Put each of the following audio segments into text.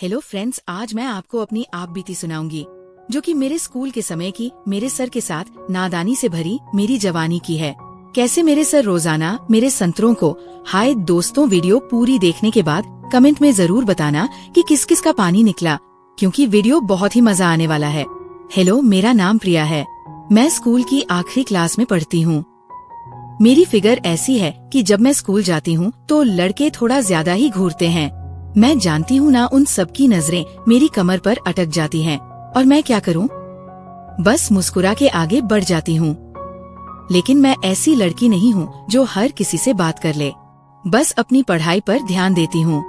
Hello friends, आज मैं आपको अपनी आप बीती सुनाऊंगी जो कि मेरे स्कूल के समय की मेरे सर के साथ नादानी से भरी मेरी जवानी की है। कैसे मेरे सर रोजाना मेरे संतरों को हाय दोस्तों वीडियो पूरी देखने के बाद कमेंट में जरूर बताना कि किस किस का पानी निकला, क्योंकि वीडियो बहुत ही मजा आने वाला है। हेलो, मेरा नाम प्रिया है। मैं स्कूल की आखिरी क्लास में पढ़ती हूँ। मेरी फिगर ऐसी है कि जब मैं स्कूल जाती हूँ तो लड़के थोड़ा ज्यादा ही घूरते हैं। मैं जानती हूँ ना, उन सबकी नजरें मेरी कमर पर अटक जाती हैं और मैं क्या करूँ, बस मुस्कुरा के आगे बढ़ जाती हूँ। लेकिन मैं ऐसी लड़की नहीं हूँ जो हर किसी से बात कर ले, बस अपनी पढ़ाई पर ध्यान देती हूँ।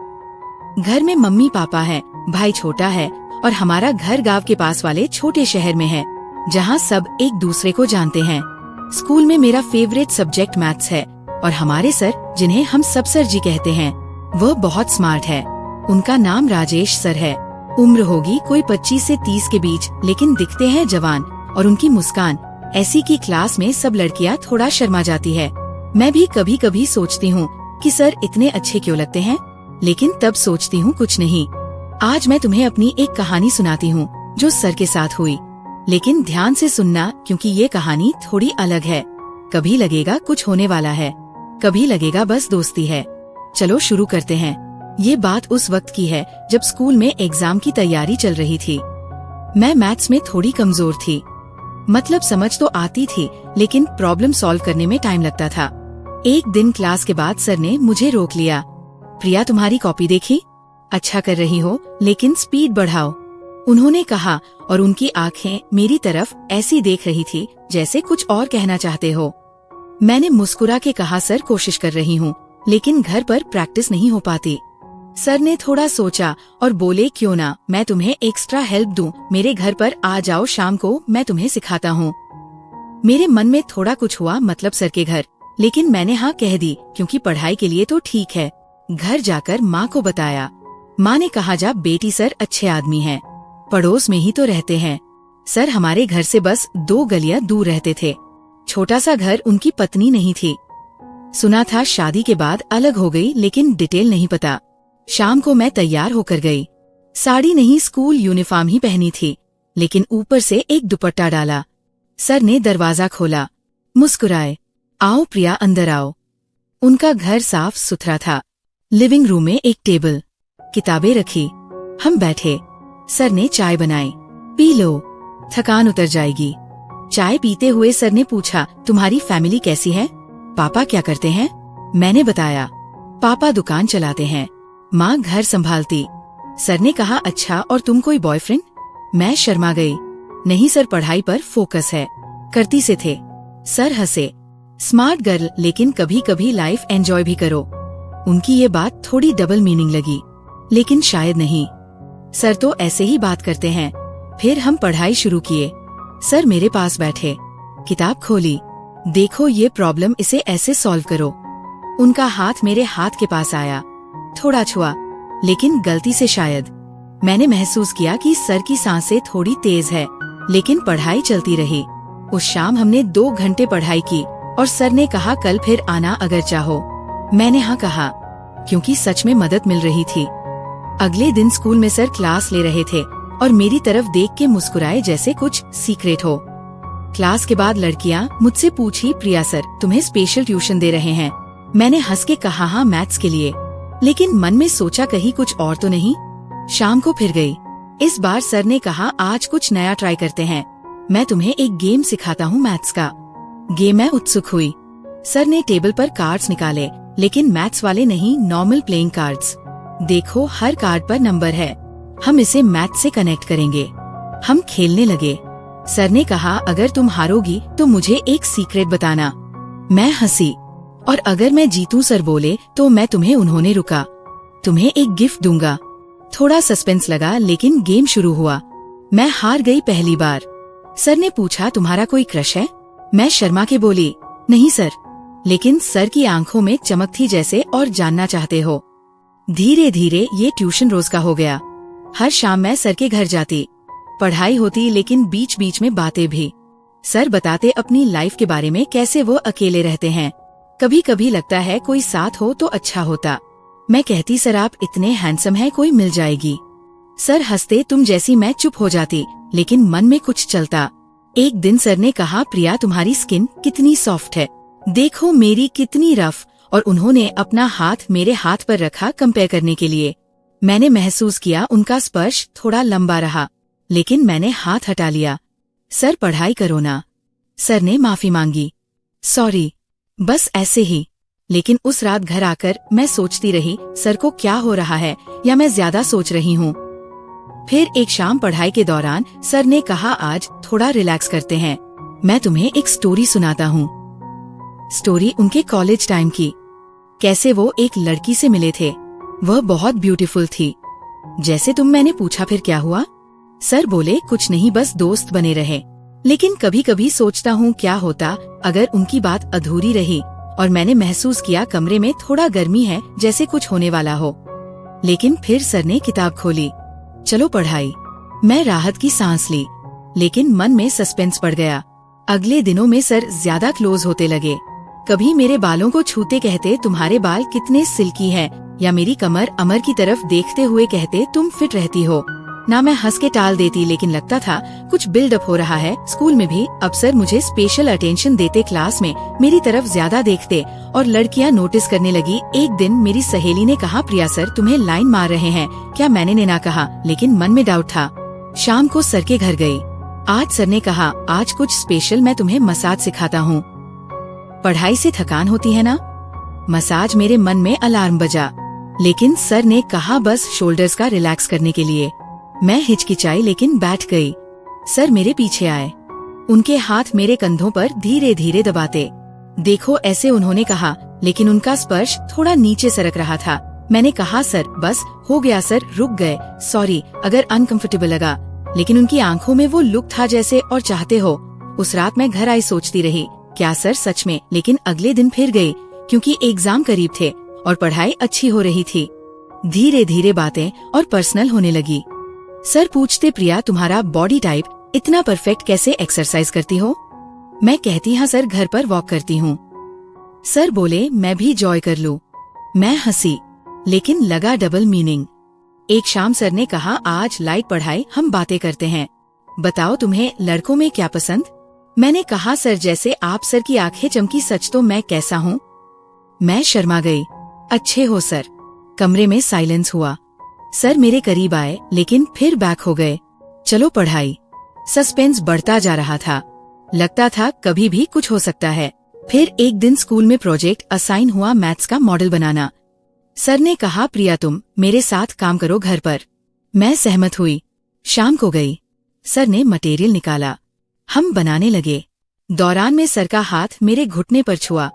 घर में मम्मी पापा है, भाई छोटा है और हमारा घर गांव के पास वाले छोटे शहर में है जहाँ सब एक दूसरे को जानते हैं। स्कूल में मेरा फेवरेट सब्जेक्ट मैथ्स है और हमारे सर, जिन्हें हम सब सर जी कहते हैं, वह बहुत स्मार्ट है। उनका नाम राजेश सर है। उम्र होगी कोई 25 से 30 के बीच, लेकिन दिखते हैं जवान और उनकी मुस्कान ऐसी कि क्लास में सब लड़कियां थोड़ा शर्मा जाती है। मैं भी कभी कभी सोचती हूँ कि सर इतने अच्छे क्यों लगते हैं, लेकिन तब सोचती हूँ कुछ नहीं। आज मैं तुम्हें अपनी एक कहानी सुनाती हूँ जो सर के साथ हुई, लेकिन ध्यान से सुनना क्योंकि ये कहानी थोड़ी अलग है। कभी लगेगा कुछ होने वाला है, कभी लगेगा बस दोस्ती है। चलो शुरू करते हैं। ये बात उस वक्त की है जब स्कूल में एग्जाम की तैयारी चल रही थी। मैं मैथ्स में थोड़ी कमजोर थी, मतलब समझ तो आती थी लेकिन प्रॉब्लम सॉल्व करने में टाइम लगता था। एक दिन क्लास के बाद सर ने मुझे रोक लिया। प्रिया, तुम्हारी कॉपी देखी? अच्छा कर रही हो, लेकिन स्पीड बढ़ाओ, उन्होंने कहा और उनकी आंखें मेरी तरफ ऐसी देख रही थी जैसे कुछ और कहना चाहते हो। मैंने मुस्कुरा के कहा, सर कोशिश कर रही हूँ, लेकिन घर पर प्रैक्टिस नहीं हो पाती। सर ने थोड़ा सोचा और बोले, क्यों ना मैं तुम्हें एक्स्ट्रा हेल्प दूं, मेरे घर पर आ जाओ, शाम को मैं तुम्हें सिखाता हूँ। मेरे मन में थोड़ा कुछ हुआ, मतलब सर के घर, लेकिन मैंने हाँ कह दी क्योंकि पढ़ाई के लिए तो ठीक है। घर जाकर माँ को बताया। माँ ने कहा, जा बेटी, सर अच्छे आदमी हैं, पड़ोस में ही तो रहते हैं। सर हमारे घर से बस 2 गलियां दूर रहते थे। छोटा सा घर, उनकी पत्नी नहीं थी। सुना था शादी के बाद अलग हो गई, लेकिन डिटेल नहीं पता। शाम को मैं तैयार होकर गई। साड़ी नहीं, स्कूल यूनिफॉर्म ही पहनी थी, लेकिन ऊपर से एक दुपट्टा डाला। सर ने दरवाजा खोला, मुस्कुराए, आओ प्रिया अंदर आओ। उनका घर साफ सुथरा था। लिविंग रूम में एक टेबल, किताबें रखी। हम बैठे। सर ने चाय बनाई, पी लो, थकान उतर जाएगी। चाय पीते हुए सर ने पूछा, तुम्हारी फैमिली कैसी है? पापा क्या करते हैं? मैंने बताया, पापा दुकान चलाते हैं, माँ घर संभालती। सर ने कहा, अच्छा, और तुम कोई बॉयफ्रेंड? मैं शर्मा गई। नहीं सर, पढ़ाई पर फोकस है, करती से थे। सर हंसे, स्मार्ट गर्ल, लेकिन कभी कभी लाइफ एंजॉय भी करो। उनकी ये बात थोड़ी डबल मीनिंग लगी, लेकिन शायद नहीं। सर तो ऐसे ही बात करते हैं। फिर हम पढ़ाई शुरू किए। सर मेरे पास बैठे, किताब खोली, देखो ये प्रॉब्लम, इसे ऐसे सॉल्व करो। उनका हाथ मेरे हाथ के पास आया, थोड़ा छुआ, लेकिन गलती से शायद। मैंने महसूस किया कि सर की सांसें थोड़ी तेज है, लेकिन पढ़ाई चलती रही। उस शाम हमने 2 घंटे पढ़ाई की और सर ने कहा, कल फिर आना अगर चाहो। मैंने हाँ कहा, क्योंकि सच में मदद मिल रही थी। अगले दिन स्कूल में सर क्लास ले रहे थे और मेरी तरफ देख के मुस्कुराए जैसे कुछ सीक्रेट हो। क्लास के बाद लड़कियां मुझसे पूछी, प्रिया सर तुम्हें स्पेशल ट्यूशन दे रहे हैं? मैंने हंस के कहा, हाँ मैथ्स के लिए, लेकिन मन में सोचा कहीं कुछ और तो नहीं। शाम को फिर गई। इस बार सर ने कहा, आज कुछ नया ट्राई करते हैं, मैं तुम्हें एक गेम सिखाता हूँ मैथ्स का। गेम में उत्सुक हुई। सर ने टेबल पर कार्ड्स निकाले, लेकिन मैथ्स वाले नहीं, नॉर्मल प्लेइंग कार्ड्स। देखो हर कार्ड पर नंबर है, हम इसे मैथ से कनेक्ट करेंगे। हम खेलने लगे। सर ने कहा, अगर तुम हारोगी तो मुझे एक सीक्रेट बताना। मैं हंसी, और अगर मैं जीतूं सर बोले तो मैं तुम्हें, उन्होंने रुका, तुम्हें एक गिफ्ट दूंगा। थोड़ा सस्पेंस लगा, लेकिन गेम शुरू हुआ। मैं हार गई पहली बार। सर ने पूछा, तुम्हारा कोई क्रश है? मैं शर्मा के बोली, नहीं सर, लेकिन सर की आंखों में चमक थी जैसे और जानना चाहते हो। धीरे धीरे ये ट्यूशन रोज का हो गया। हर शाम मैं सर के घर जाती, पढ़ाई होती, लेकिन बीच बीच में बातें भी। सर बताते अपनी लाइफ के बारे में, कैसे वो अकेले रहते हैं, कभी कभी लगता है कोई साथ हो तो अच्छा होता। मैं कहती, सर आप इतने हैंडसम हैं, कोई मिल जाएगी। सर हंसते तुम जैसी मैं चुप हो जाती, लेकिन मन में कुछ चलता। एक दिन सर ने कहा, प्रिया तुम्हारी स्किन कितनी सॉफ्ट है, देखो मेरी कितनी रफ। और उन्होंने अपना हाथ मेरे हाथ पर रखा कंपेयर करने के लिए। मैंने महसूस किया उनका स्पर्श थोड़ा लंबा रहा, लेकिन मैंने हाथ हटा लिया। सर पढ़ाई करो ना। सर ने माफी मांगी, सॉरी, बस ऐसे ही। लेकिन उस रात घर आकर मैं सोचती रही, सर को क्या हो रहा है, या मैं ज्यादा सोच रही हूँ। फिर एक शाम पढ़ाई के दौरान सर ने कहा, आज थोड़ा रिलैक्स करते हैं, मैं तुम्हें एक स्टोरी सुनाता हूँ। स्टोरी उनके कॉलेज टाइम की, कैसे वो एक लड़की से मिले थे। वह बहुत ब्यूटीफुल थी जैसे तुम। मैंने पूछा, फिर क्या हुआ? सर बोले, कुछ नहीं, बस दोस्त बने रहे। लेकिन कभी कभी सोचता हूँ क्या होता अगर उनकी बात अधूरी रही। और मैंने महसूस किया कमरे में थोड़ा गर्मी है, जैसे कुछ होने वाला हो। लेकिन फिर सर ने किताब खोली, चलो पढ़ाई। मैं राहत की सांस ली, लेकिन मन में सस्पेंस बढ़ गया। अगले दिनों में सर ज्यादा क्लोज होते लगे। कभी मेरे बालों को छूते कहते, तुम्हारे बाल कितने सिल्की हैं, या मेरी कमर अमर की तरफ देखते हुए कहते, तुम फिट रहती हो ना। मैं हंस के टाल देती, लेकिन लगता था कुछ बिल्डअप हो रहा है। स्कूल में भी अब सर मुझे स्पेशल अटेंशन देते, क्लास में मेरी तरफ ज्यादा देखते और लड़कियां नोटिस करने लगी। एक दिन मेरी सहेली ने कहा, प्रिया सर तुम्हें लाइन मार रहे हैं क्या? मैंने ना कहा, लेकिन मन में डाउट था। शाम को सर के घर गई। आज सर ने कहा, आज कुछ स्पेशल, मैं तुम्हें मसाज सिखाता हूँ। पढ़ाई से थकान होती है ना। मसाज मेरे मन में अलार्म बजा, लेकिन सर ने कहा बस शोल्डर्स का रिलैक्स करने के लिए। मैं हिचकिचाई, लेकिन बैठ गई। सर मेरे पीछे आए, उनके हाथ मेरे कंधों पर धीरे धीरे दबाते। देखो ऐसे उन्होंने कहा, लेकिन उनका स्पर्श थोड़ा नीचे सरक रहा था। मैंने कहा, सर बस हो गया। सर रुक गए, सॉरी अगर अनकंफर्टेबल लगा। लेकिन उनकी आंखों में वो लुक था जैसे और चाहते हो। उस रात मैं घर आई सोचती रही, क्या सर सच में? लेकिन अगले दिन फिर गई, क्योंकि एग्जाम करीब थे और पढ़ाई अच्छी हो रही थी। धीरे धीरे बातें और पर्सनल होने लगी। सर पूछते, प्रिया तुम्हारा बॉडी टाइप इतना परफेक्ट कैसे, एक्सरसाइज करती हो? मैं कहती, हाँ सर, घर पर वॉक करती हूँ। सर बोले, मैं भी जॉय कर लूं। मैं हंसी, लेकिन लगा डबल मीनिंग। एक शाम सर ने कहा, आज लाइट पढ़ाई, हम बातें करते हैं। बताओ तुम्हें लड़कों में क्या पसंद? मैंने कहा, सर जैसे आप। सर की आंखें चमकी, सच तो मैं कैसा हूँ? मैं शर्मा गई। अच्छे हो सर। कमरे में साइलेंस हुआ। सर मेरे करीब आए, लेकिन फिर बैक हो गए। चलो पढ़ाई। सस्पेंस बढ़ता जा रहा था। लगता था कभी भी कुछ हो सकता है। फिर एक दिन स्कूल में प्रोजेक्ट असाइन हुआ, मैथ्स का मॉडल बनाना। सर ने कहा, प्रिया तुम मेरे साथ काम करो घर पर। मैं सहमत हुई। शाम को गई। सर ने मटेरियल निकाला, हम बनाने लगे। दौरान में सर का हाथ मेरे घुटने पर छुआ।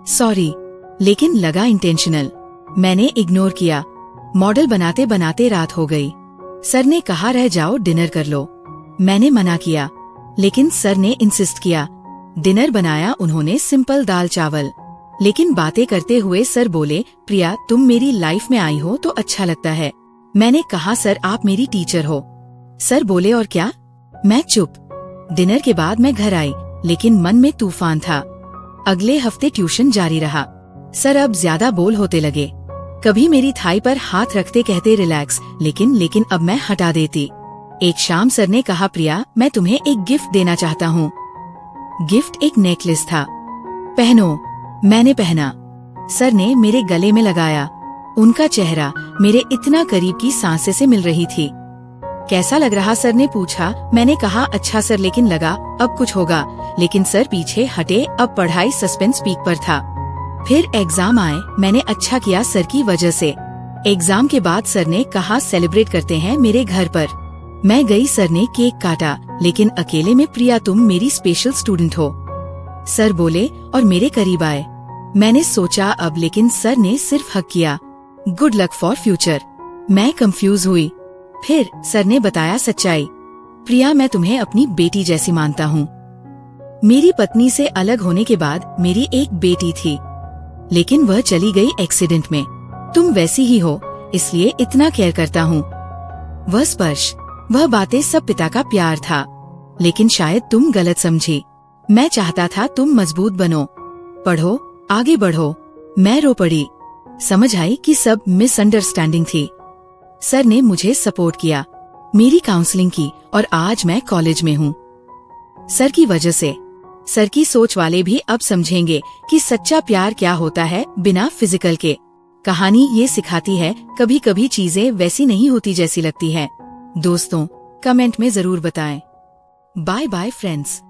सॉरी, लेकिन लगा इंटेंशनल। मैंने इग्नोर किया। मॉडल बनाते बनाते रात हो गई। सर ने कहा, रह जाओ, डिनर कर लो। मैंने मना किया, लेकिन सर ने इंसिस्ट किया। डिनर बनाया उन्होंने, सिंपल दाल चावल। लेकिन बातें करते हुए सर बोले, प्रिया तुम मेरी लाइफ में आई हो तो अच्छा लगता है। मैंने कहा, सर आप मेरी टीचर हो। सर बोले, और क्या? मैं चुप। डिनर के बाद मैं घर आई, लेकिन मन में तूफान था। अगले हफ्ते ट्यूशन जारी रहा। सर अब ज्यादा बोल होते लगे। कभी मेरी थाई पर हाथ रखते कहते रिलैक्स, लेकिन अब मैं हटा देती। एक शाम सर ने कहा, प्रिया मैं तुम्हें एक गिफ्ट देना चाहता हूँ। गिफ्ट एक नेकलेस था। पहनो। मैंने पहना। सर ने मेरे गले में लगाया। उनका चेहरा मेरे इतना करीब की सांसें से मिल रही थी। कैसा लग रहा? सर ने पूछा। मैंने कहा, अच्छा सर, लेकिन लगा अब कुछ होगा। लेकिन सर पीछे हटे। अब पढ़ाई सस्पेंस पीक पर था। फिर एग्जाम आए। मैंने अच्छा किया सर की वजह से। एग्जाम के बाद सर ने कहा, सेलिब्रेट करते हैं मेरे घर पर। मैं गई। सर ने केक काटा, लेकिन अकेले में, प्रिया तुम मेरी स्पेशल स्टूडेंट हो। सर बोले और मेरे करीब आए। मैंने सोचा अब, लेकिन सर ने सिर्फ हग किया। Good luck for future. मैं कंफ्यूज हुई। फिर सर ने बताया सच्चाई। प्रिया मैं तुम्हें अपनी बेटी जैसी मानता हूँ। मेरी पत्नी से अलग होने के बाद मेरी एक बेटी थी, लेकिन वह चली गई एक्सीडेंट में। तुम वैसी ही हो, इसलिए इतना केयर करता हूँ। वह स्पर्श, वह बातें, सब पिता का प्यार था। लेकिन शायद तुम गलत समझी। मैं चाहता था तुम मजबूत बनो, पढ़ो, आगे बढ़ो। मैं रो पड़ी। समझ आई कि सब मिसअंडरस्टैंडिंग थी। सर ने मुझे सपोर्ट किया। मेरी काउंसलिंग की और आज मैं कॉलेज में हूँ। सर की वजह से। सर की सोच वाले भी अब समझेंगे कि सच्चा प्यार क्या होता है बिना फिजिकल के। कहानी ये सिखाती है कभी कभी चीजें वैसी नहीं होती जैसी लगती है। दोस्तों, कमेंट में जरूर बताएं। Bye bye friends.